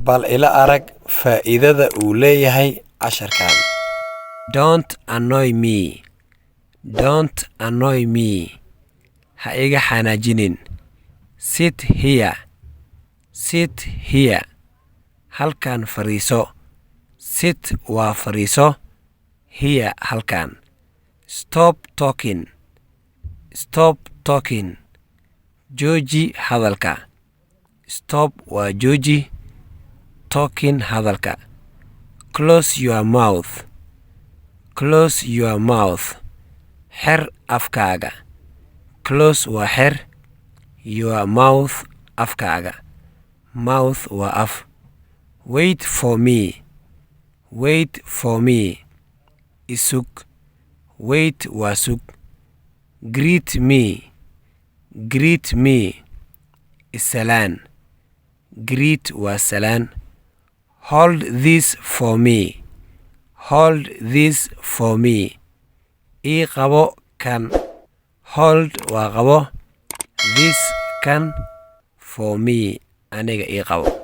bal ila arag faa'iidada uu leeyahay casharkan. Don't annoy me. Don't annoy me. Ha iga xanaajinin. Sit here. Sit here. Halkan fariiso. Sit waa fariiso. Here halkan. Stop talking. Stop talking. Jooji hadalka. Stop waa jooji. Talking hadalka. Close your mouth. Close your mouth. Xir afkaaga. Close waa xir. Your mouth afkaaga. Mouth waa af. Wait for me. Wait for me. Isug. Wait waa sug. Greet me. Greet me. Isalaan. Greet waa salaan. Hold this for me. Hold this for me. Ii qabo kan. Hold waa qabo. This kan for me aniga ii qabo.